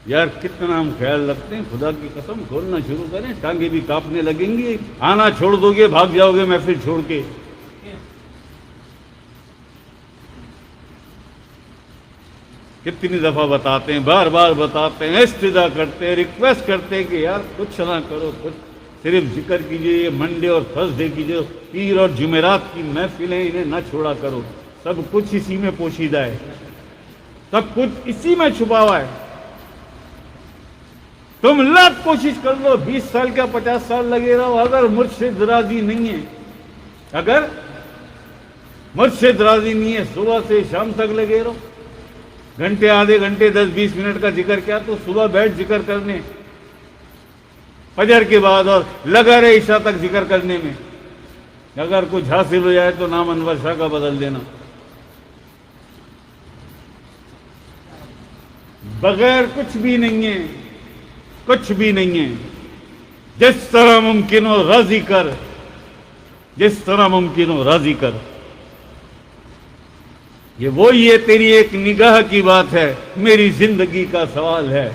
یار کتنا ہم خیال رکھتے ہیں، خدا کی قسم کھولنا شروع کریں ٹانگیں بھی کانپنے لگیں گی، آنا چھوڑ دو گے، بھاگ جاؤ گے محفل چھوڑ کے۔ کتنی دفعہ بتاتے ہیں، بار بار بتاتے ہیں، استدعا کرتے ہیں، ریکویسٹ کرتے ہیں کہ یار کچھ نہ کرو، کچھ صرف ذکر کیجئے، یہ منڈے اور تھرسڈے کی جو پیر اور جمعرات کی محفلیں انہیں نہ چھوڑا کرو، سب کچھ اسی میں پوشیدہ ہے، سب کچھ اسی میں چھپا ہوا ہے۔ تم لاکھ کوشش کر لو، 20 سال کا 50 سال لگے رہو، اگر مرشد راضی نہیں ہے، اگر مرشد راضی نہیں ہے، صبح سے شام تک لگے رہو، گھنٹے آدھے گھنٹے 10-20 منٹ کا ذکر کیا تو صبح بیٹھ ذکر کرنے، فجر کے بعد، اور لگا رہے عشاء تک ذکر کرنے میں۔ اگر کچھ حاصل ہو جائے تو نام انور شاہ کا بدل دینا، بغیر کچھ بھی نہیں ہے، کچھ بھی نہیں ہے۔ جس طرح ممکن ہو راضی کر، جس طرح ممکن ہو راضی کر۔ یہ وہی ہے، تیری ایک نگاہ کی بات ہے، میری زندگی کا سوال ہے۔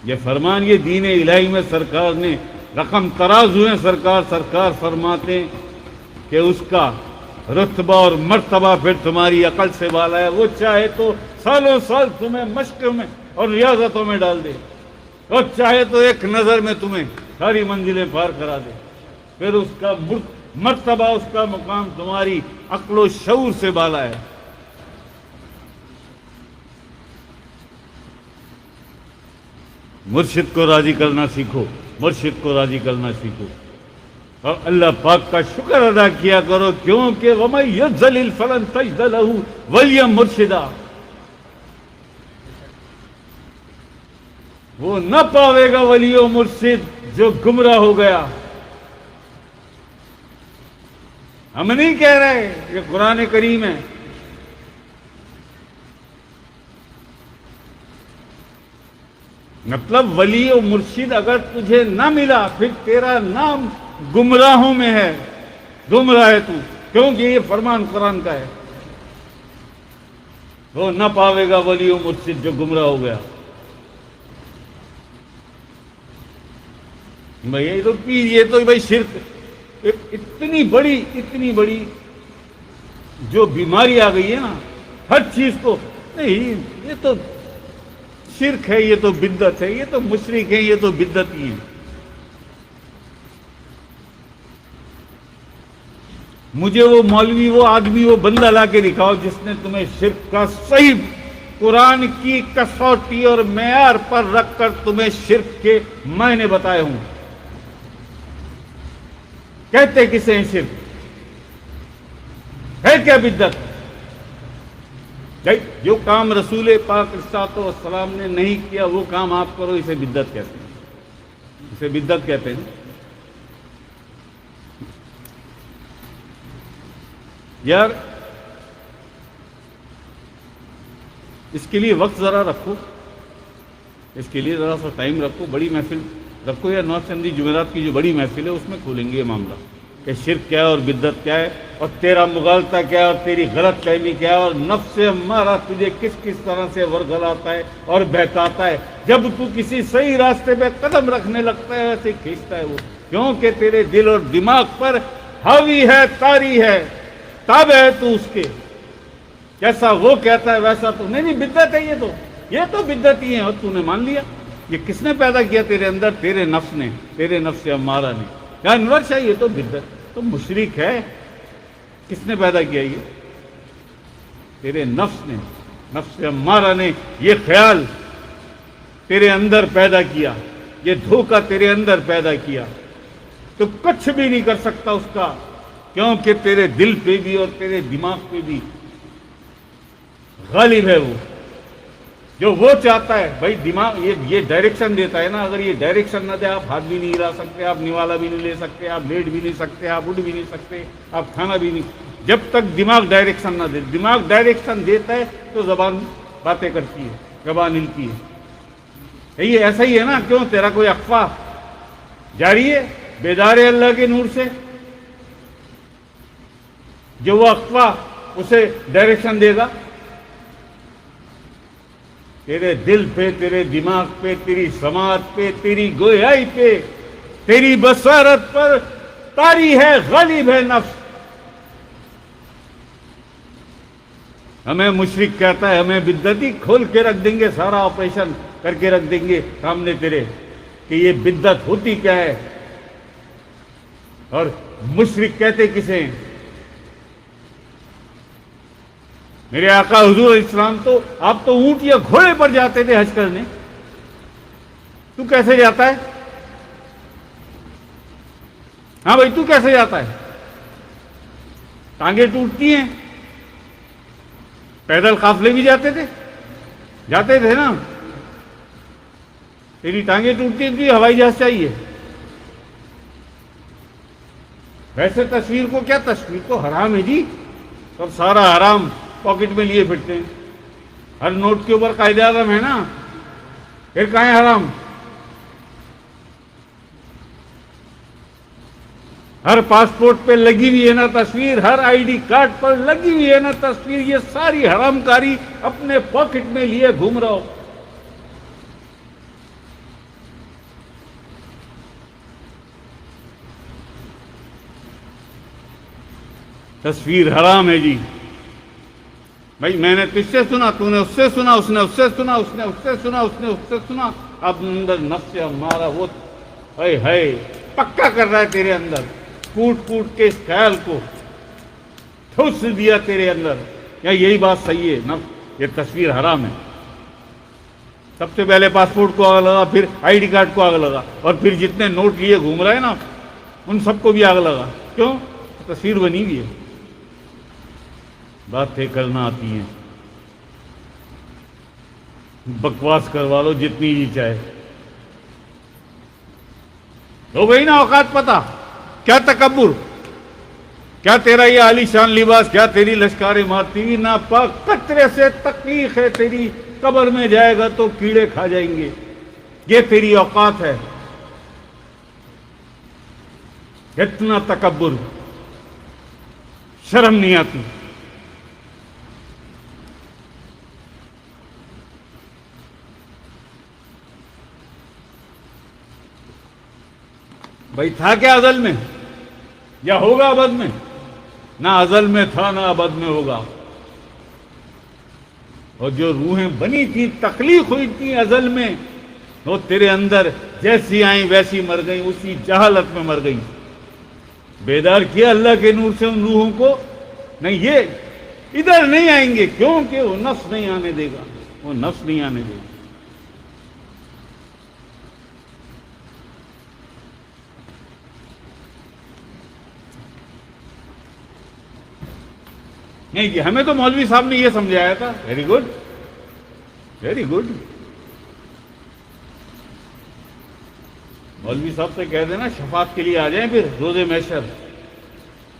یہ فرمان، یہ دین الہی میں سرکار نے رقم ترازو ہیں، سرکار فرماتے ہیں کہ اس کا رتبہ اور مرتبہ پھر تمہاری عقل سے بالا ہے۔ وہ چاہے تو سالوں سال تمہیں مشق میں اور ریاضتوں میں ڈال دے، اور چاہے تو ایک نظر میں تمہیں ساری منزلیں پار کرا دے، پھر اس کا مرتبہ، اس کا مقام تمہاری عقل و شعور سے بالا ہے۔ مرشد کو راضی کرنا سیکھو، مرشد کو راضی کرنا سیکھو، اور اللہ پاک کا شکر ادا کیا کرو، کیونکہ وَمَن يَضْلِلْ فَلَن تَجِدَ لَهُ وَلِيًّا مُرْشِدًا۔ وہ نہ پاوے گا ولی و مرشد جو گمراہ ہو گیا۔ ہم نہیں کہہ رہے، یہ قرآن کریم ہے۔ مطلب ولی و مرشد اگر تجھے نہ ملا، پھر تیرا نام گمراہوں میں ہے، گمراہ ہے تو، کیونکہ یہ فرمان قرآن کا ہے۔ وہ نہ پاوے گا ولی و مرشد جو گمراہ ہو گیا۔ یہ تو پیر، یہ تو بھائی شرک، اتنی بڑی جو بیماری آ گئی ہے نا، ہر چیز کو نہیں، یہ تو شرک ہے، یہ تو بدعت ہے، یہ تو مشرک ہے، یہ تو بدعتی ہیں۔ مجھے وہ مولوی، وہ آدمی، وہ بندہ لا کے دکھاؤ جس نے تمہیں شرک کا صحیح قرآن کی کسوٹی اور معیار پر رکھ کر تمہیں شرک کے معنی بتائے ہوں۔ کہتے کسے ہیں شرک؟ ہے کیا بدعت؟ جو کام رسول پاک صلی اللہ علیہ وسلم نے نہیں کیا وہ کام آپ کرو، اسے بدعت کہتے ہیں، اسے بدعت کہتے ہیں۔ یار اس کے لیے وقت ذرا رکھو، اس کے لیے ذرا سا ٹائم رکھو، بڑی محفل رکھو، یا نوز چندی جمعرات کی جو بڑی محفل ہے اس میں کھولیں گے یہ معاملہ کہ شرک کیا ہے اور بدعت کیا ہے، اور تیرا مغالطہ کیا ہے اور تیری غلط فہمی کیا ہے، اور نفس ہمارا تجھے کس کس طرح سے ورگلاتا ہے اور بہکاتا ہے۔ جب تو کسی صحیح راستے پہ قدم رکھنے لگتا ہے ایسے کھینچتا ہے وہ، کیونکہ تیرے دل اور دماغ پر حاوی ہے، طاری ہے، تابع ہے تو اس کے، جیسا وہ کہتا ہے ویسا تو نہیں بدعت ہے، یہ تو بدعت ہی ہے، اور تو نے مان لیا۔ یہ کس نے پیدا کیا تیرے اندر؟ تیرے نفس نے، تیرے نفس امارہ نے۔ یا انور شاہ یہ تو بدعت، تو مشرک ہے، کس نے پیدا کیا؟ یہ تیرے نفس نے، نفس امارہ نے یہ خیال تیرے اندر پیدا کیا، یہ دھوکہ تیرے اندر پیدا کیا، تو کچھ بھی نہیں کر سکتا اس کا، کیونکہ تیرے دل پہ بھی اور تیرے دماغ پہ بھی غالب ہے وہ، جو وہ چاہتا ہے۔ بھائی دماغ یہ ڈائریکشن دیتا ہے نا، اگر یہ ڈائریکشن نہ دے آپ ہاتھ بھی نہیں ہلا سکتے، آپ نوالا بھی نہیں لے سکتے، آپ لیٹ بھی نہیں سکتے، آپ اٹھ بھی نہیں سکتے، آپ کھانا بھی نہیں، جب تک دماغ ڈائریکشن نہ دے۔ دماغ ڈائریکشن دیتا ہے تو زبان باتیں کرتی ہے، زبان ہلتی ہے۔ یہ ایسا ہی ہے نا، کیوں تیرا کوئی اخفا جاری ہے بیدار ہے اللہ کے نور سے، جو وہ اخفا اسے ڈائریکشن دے گا۔ تیرے دل پہ، تیرے دماغ پہ، تیری سماعت پہ، تیری گویائی پہ، تیری بصارت پر طاری ہے، غالب ہے نفس. ہمیں مشرک کہتا ہے، ہمیں بدعتی، کھول کے رکھ دیں گے، سارا آپریشن کر کے رکھ دیں گے سامنے تیرے کہ یہ بدعت ہوتی کیا ہے. اور مشرک کہتے کسے ہیں؟ میرے آقا حضور علیہ السلام تو، آپ تو اونٹ یا گھوڑے پر جاتے تھے حج کرنے، تو کیسے جاتا ہے؟ ہاں بھائی، تو کیسے جاتا ہے؟ ٹانگیں ٹوٹتی ہیں. پیدل قافلے بھی جاتے تھے نا. تیری ٹانگیں ٹوٹتی ہیں تو ہوائی جہاز چاہیے. ویسے تصویر کو کیا، تصویر تو حرام ہے جی. سب سارا حرام پاکٹ میں لیے پھرتے ہیں. ہر نوٹ کے اوپر قائد اعظم ہے نا، پھر کہاں ہے حرام؟ ہر پاسپورٹ پہ لگی ہوئی ہے نا تصویر، ہر آئی ڈی کارڈ پر لگی ہوئی ہے نا تصویر. یہ ساری حرام کاری اپنے پاکٹ میں لیے گھوم رہا ہو. تصویر حرام ہے جی. بھائی میں نے تجھ سے سنا، تو نے اس سے سنا، اس نے اس سے سنا، اس نے اس سے سنا، اس نے اس سے سنا. اب اندر نفس ہمارا وہ ہے پکا کر رہا ہے تیرے اندر، کوٹ کوٹ کے اس خیال کو ٹھوس دیا تیرے اندر. یا یہی بات صحیح ہے، نفس یہ تصویر حرام ہے. سب سے پہلے پاسپورٹ کو آگ لگا، پھر آئی ڈی کارڈ کو آگ لگا، اور پھر جتنے نوٹ لیے گھوم رہے ہیں نا ان سب کو بھی آگ لگا. کیوں؟ تصویر بنی ہوئی ہے. باتیں کرنا آتی ہیں، بکواس کروا لو جتنی جی چاہے. ہو گئی نا اوقات پتہ؟ کیا تکبر، کیا تیرا یہ عالی شان لباس، کیا تیری لشکار مارتی ناپاک قطرے سے تقیق ہے. تیری قبر میں جائے گا تو کیڑے کھا جائیں گے. یہ تیری اوقات ہے. اتنا تکبر، شرم نہیں آتی. بھائی تھا کیا ازل میں، یا ہوگا ابد میں؟ نہ ازل میں تھا نہ ابد میں ہوگا. اور جو روحیں بنی تھی، تخلیق ہوئی تھی ازل میں، وہ تیرے اندر جیسی آئیں ویسی مر گئیں، اسی جہالت میں مر گئیں. بیدار کیا اللہ کے نور سے ان روحوں کو. نہیں، یہ ادھر نہیں آئیں گے، کیونکہ وہ نفس نہیں آنے دے گا. وہ نفس نہیں آنے دے گا. نہیں جی، ہمیں تو مولوی صاحب نے یہ سمجھایا تھا. Very good, very good. مولوی صاحب سے کہہ دینا شفاعت کے لیے آ جائیں پھر روز محشر،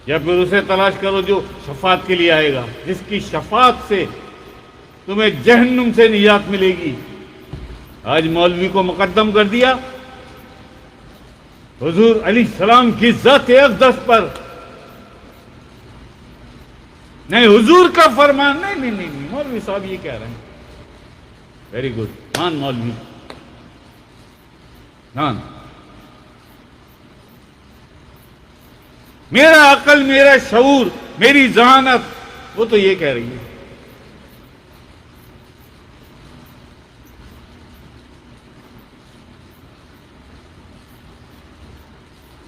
یا پھر اسے تلاش کرو جو شفاعت کے لیے آئے گا، جس کی شفاعت سے تمہیں جہنم سے نجات ملے گی. آج مولوی کو مقدم کر دیا حضور علیہ السلام کی ذات اقدس پر. نہیں، حضور کا فرمان نہیں. نہیں نہیں نہیں، مولوی صاحب یہ کہہ رہے ہیں. ویری گڈ، مان مولوی، مان. میرا عقل، میرا شعور، میری ذہانت وہ تو یہ کہہ رہی ہے.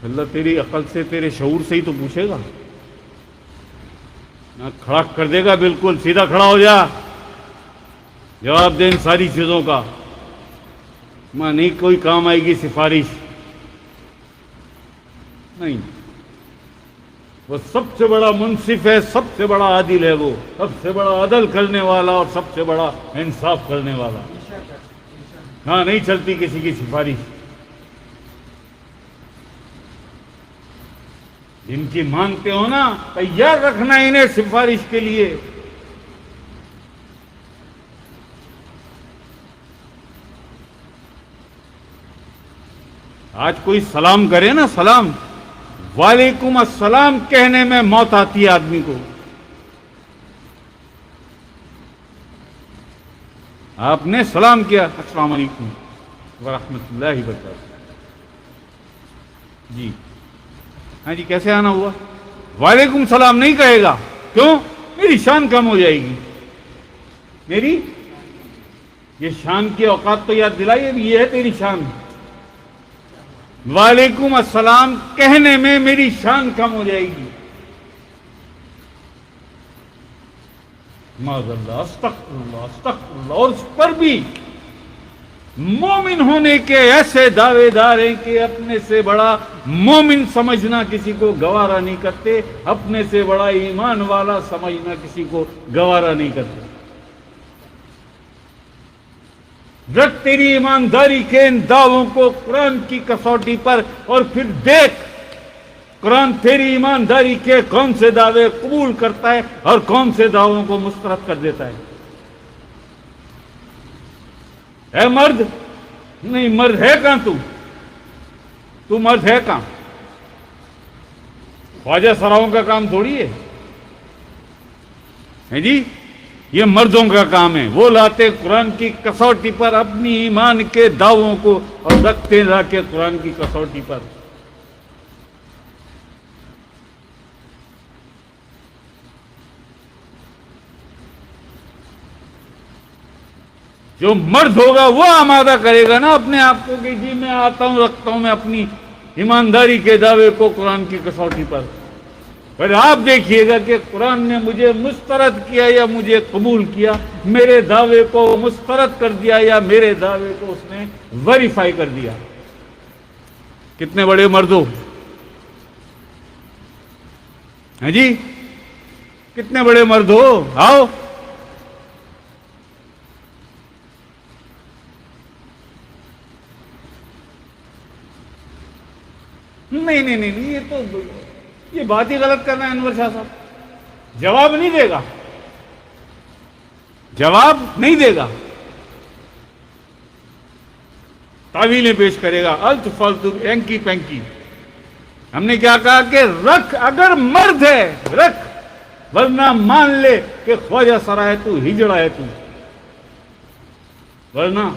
اللہ تیری عقل سے، تیرے شعور سے ہی تو پوچھے گا. نہ کھڑا کر دے گا، بالکل سیدھا کھڑا ہو جا، جواب دے ان ساری چیزوں کا. ماں نہیں کوئی کام آئے گی سفارش، نہیں. وہ سب سے بڑا منصف ہے، سب سے بڑا عادل ہے، وہ سب سے بڑا عدل کرنے والا اور سب سے بڑا انصاف کرنے والا. ہاں، نہیں چلتی کسی کی سفارش. جن کی مانگتے ہو نا، تیار رکھنا انہیں سفارش کے لیے. آج کوئی سلام کرے نا، سلام، وعلیکم السلام کہنے میں موت آتی ہے آدمی کو. آپ نے سلام کیا، السلام علیکم ورحمۃ اللہ وبرکاتہ. جی ہاں جی، کیسے آنا ہوا؟ وعلیکم السلام نہیں کہے گا. کیوں؟ میری شان کم ہو جائے گی. میری یہ شان کی اوقات تو یاد دلائیے، یہ ہے تیری شان. وعلیکم السلام کہنے میں میری شان کم ہو جائے گی. معاذ اللہ، استغفر اللہ استغفر اللہ. اور اس پر بھی مومن ہونے کے ایسے دعوے دار ہیں کہ اپنے سے بڑا مومن سمجھنا کسی کو گوارا نہیں کرتے، اپنے سے بڑا ایمان والا سمجھنا کسی کو گوارا نہیں کرتے. رکھ تیری ایمانداری کے ان دعووں کو قرآن کی کسوٹی پر، اور پھر دیکھ قرآن تیری ایمانداری کے کون سے دعوے قبول کرتا ہے اور کون سے دعووں کو مسترد کر دیتا ہے. اے مرد، نہیں مرد ہے کہاں تو مرد ہے کہاں؟ خواجہ سراؤں کا کام تھوڑی ہے جی، یہ مردوں کا کام ہے. وہ لاتے قرآن کی کسوٹی پر اپنی ایمان کے دعووں کو اور رکھتے لا کے قرآن کی کسوٹی پر. جو مرد ہوگا وہ آمادہ کرے گا نا اپنے آپ کو کہ جی میں آتا ہوں، رکھتا ہوں میں اپنی ایمانداری کے دعوے کو قرآن کی کسوٹی پر. پھر آپ دیکھیے گا کہ قرآن نے مجھے مسترد کیا یا مجھے قبول کیا، میرے دعوے کو مسترد کر دیا یا میرے دعوے کو اس نے ویریفائی کر دیا. کتنے بڑے مرد ہو ہیں جی، کتنے بڑے مرد ہو. آؤ نہیں، یہ بات ہی غلط کرنا ہے. انور شاہ صاحب جواب نہیں دے گا، جواب نہیں دے گا، تعویلیں پیش کرے گا الٹ فالتو اینکی پینکی. ہم نے کیا کہا کہ رکھ، اگر مرد ہے رکھ، ورنہ مان لے کہ خواجہ سرا ہے تو، ہجڑا ہے تو. ورنہ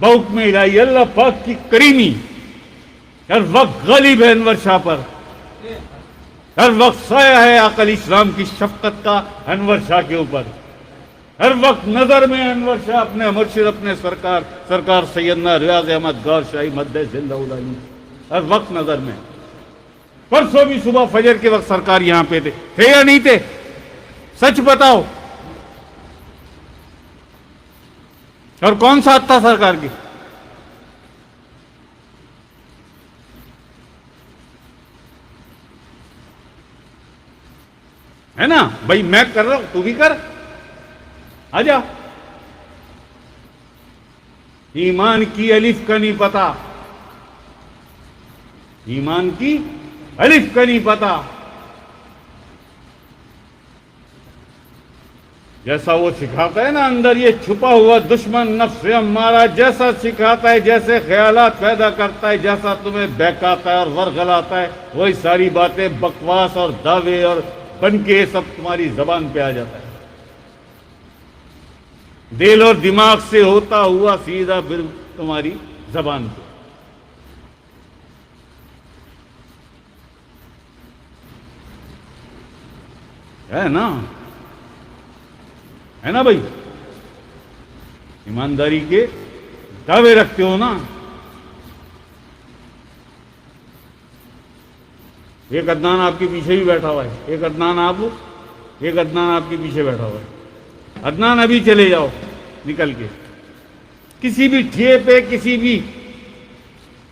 بحکم الہی اللہ پاک کی کریمی ہر وقت غالب ہے انور شاہ پر، ہر وقت سایہ ہے عقل اسلام کی شفقت کا انور شاہ کے اوپر. ہر وقت نظر میں انور شاہ اپنے مرشد، اپنے سرکار سیدنا ریاض احمد غار شاہی مدہ زندہ العلی، ہر وقت نظر میں. پرسوں بھی صبح فجر کے وقت سرکار یہاں پہ تھے یا نہیں تھے؟ سچ بتاؤ. اور کون سا تھا سرکار کی؟ ہے نا بھائی، میں کر رہا ہوں تو بھی کر، آ جا. ایمان کی الف کا نہیں پتا، ایمان کی الف کا نہیں پتا. جیسا وہ سکھاتا ہے نا اندر یہ چھپا ہوا دشمن نفس ہمارا، جیسا سکھاتا ہے، جیسے خیالات پیدا کرتا ہے، جیسا تمہیں بہکاتا ہے اور ورغلاتا ہے، وہی ساری باتیں بکواس اور دعوے اور بن کے سب تمہاری زبان پہ آ جاتا ہے. دل اور دماغ سے ہوتا ہوا سیدھا پھر تمہاری زبان پہ. ہے نا بھائی، ایمانداری کے دعوے رکھتے ہو نا. ایک عدنان آپ کے پیچھے بھی بیٹھا ہوا ہے، ایک عدنان آپ کے پیچھے بیٹھا ہوا ہے. عدنان ابھی چلے جاؤ نکل کے کسی بھی ٹھیے پہ، کسی بھی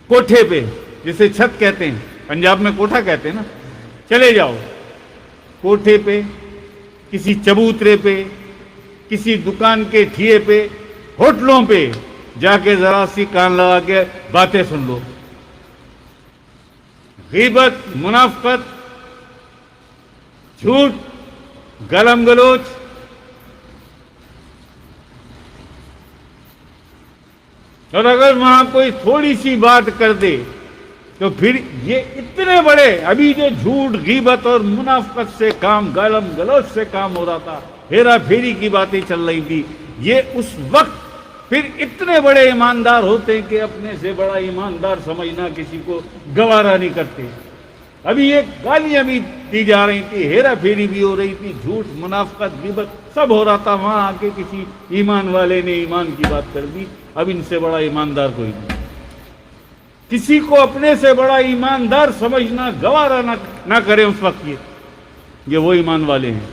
کوٹھے پہ، جسے چھت کہتے ہیں، پنجاب میں کوٹھا کہتے ہیں نا، چلے جاؤ کوٹھے پہ، کسی چبوترے پہ، کسی دکان کے ٹھیے پہ، ہوٹلوں پہ جا کے ذرا سی کان لگا کے باتیں سن لو. غیبت، منافقت، جھوٹ، گلم گلوچ، اور اگر وہاں کوئی تھوڑی سی بات کر دے تو پھر یہ اتنے بڑے، ابھی جو جھوٹ، غیبت اور منافقت سے کام، گالم گلوچ سے کام ہو رہا تھا، ہیرا پھیری کی باتیں چل رہی تھی، یہ اس وقت پھر اتنے بڑے ایماندار ہوتے ہیں کہ اپنے سے بڑا ایماندار سمجھنا کسی کو گوارا نہیں کرتے. ابھی یہ گالیاں بھی دی جا رہی تھی, ہیرا پھیری بھی ہو رہی تھی, جھوٹ منافقت غیبت سب ہو رہا تھا, وہاں آ کے کسی ایمان والے نے ایمان کی بات کر دی. اب ان سے بڑا ایماندار کوئی نہیں. کسی کو اپنے سے بڑا ایماندار سمجھنا گوارا نہ کرے اس وقت. یہ وہ ایمان والے ہیں.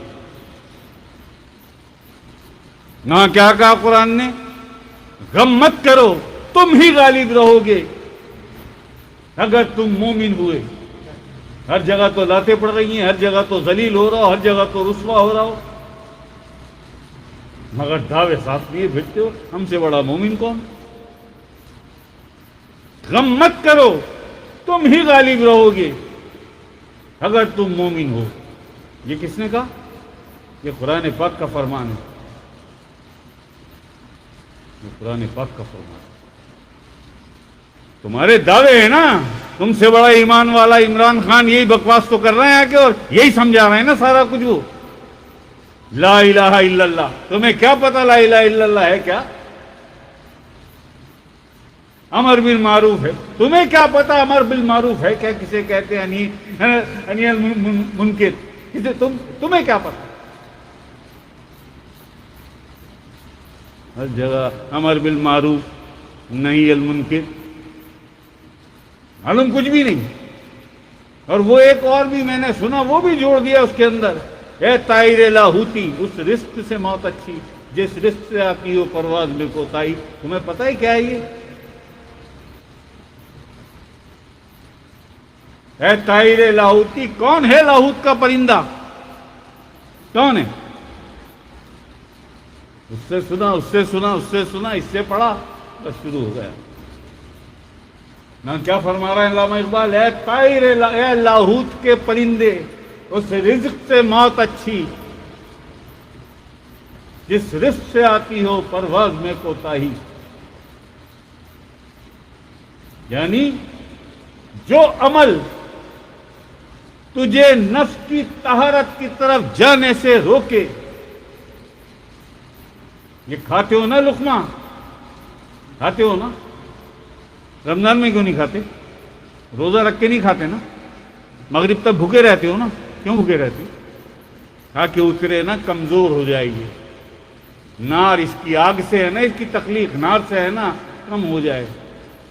نہ کیا کہا قرآن نے, غم مت کرو تم ہی غالب رہو گے اگر تم مومن ہوئے. ہر جگہ تو لاتیں پڑ رہی ہیں, ہر جگہ تو ذلیل ہو رہا ہو, ہر جگہ تو رسوا ہو رہا ہو, مگر دعوے ساتھ لیے پھرتے ہو ہم سے بڑا مومن کون. غم مت کرو تم ہی غالب رہو گے اگر تم مومن ہو. یہ کس نے کہا؟ یہ قرآن پاک کا فرمان ہے. یہ قرآن پاک کا فرمان ہے. تمہارے دعوے ہیں نا, تم سے بڑا ایمان والا عمران خان یہی بکواس تو کر رہے ہیں کہ, اور یہی سمجھا رہے ہیں نا سارا کچھ. وہ لا الہ الا اللہ, تمہیں کیا پتا لا الہ الا اللہ ہے کیا؟ امر بالمعروف ہے, تمہیں کیا پتا امر بالمعروف ہے کیا؟ کسے کہتے ہیں نہی المنکر, تمہیں کیا پتا؟ ہر جگہ امر بالمعروف نہیں المنکر, معلوم کچھ بھی نہیں. اور وہ ایک اور بھی میں نے سنا, وہ بھی جوڑ دیا اس کے اندر, اے طائر لاہوتی اس رزق سے موت اچھی جس رزق سے آتی ہو پرواز میں کوتاہی. تمہیں پتہ ہے کیا ہے یہ؟ اے طائر لاہوتی, کون ہے لاہوت کا پرندہ؟ کون ہے؟ اس سے سنا, اس سے سنا, اس سے سنا, اس سے پڑھا, بس شروع ہو گیا. نہ کیا فرما رہا ہے علامہ اقبال, اے طائر اے لاہوت کے پرندے اس رزق سے موت اچھی جس رزق سے آتی ہو پرواز میں کوتاہی. یعنی جو عمل تجھے نفس کی طہارت کی طرف جانے سے روکے. یہ کھاتے ہو نا لقمہ, کھاتے ہو نا, رمضان میں کیوں نہیں کھاتے؟ روزہ رکھ کے نہیں کھاتے نا, مغرب تک بھوکے رہتے ہو نا. کیوں بھوکے رہتے؟ کھا کے اترے نا کمزور ہو جائے گی. نار اس کی آگ سے ہے نا, اس کی تخلیق نار سے ہے نا, کم ہو جائے,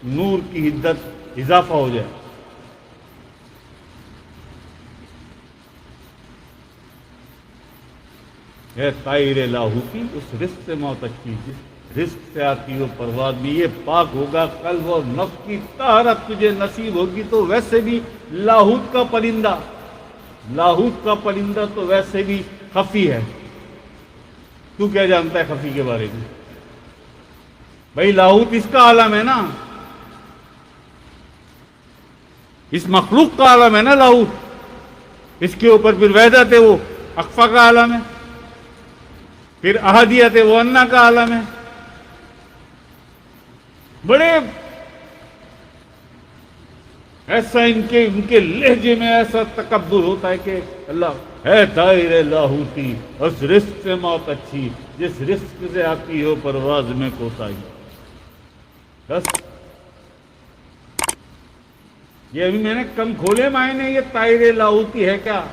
نور کی حدت اضافہ ہو جائے. اے طائر لاہوتی اس رزق سے موت اچھی جس رزق سے آتی ہو پرواز میں. یہ پاک ہوگا قلب اور نفس کی طہارت تجھے نصیب ہوگی. تو ویسے بھی لاہوت کا پرندہ, لاہوت کا پرندہ تو ویسے بھی خفی ہے. تو کیا جانتا ہے خفی کے بارے میں؟ بھائی لاہوت اس کا عالم ہے نا, اس مخلوق کا عالم ہے نا لاہوت. اس کے اوپر پھر وحدت ہے, وہ اخفا کا عالم ہے. پھر احدیت ہے, وہ انا کا عالم ہے. بڑے ایسا ان کے لہجے میں ایسا تکبر ہوتا ہے کہ اللہ ہے طائر لاہوتی اس رزق سے موت اچھی جس رزق سے آتی ہو پرواز میں کوتاہی. بس یہ ابھی میں نے کم کھولے معنی, یہ طائر لاہوتی ہے کیا؟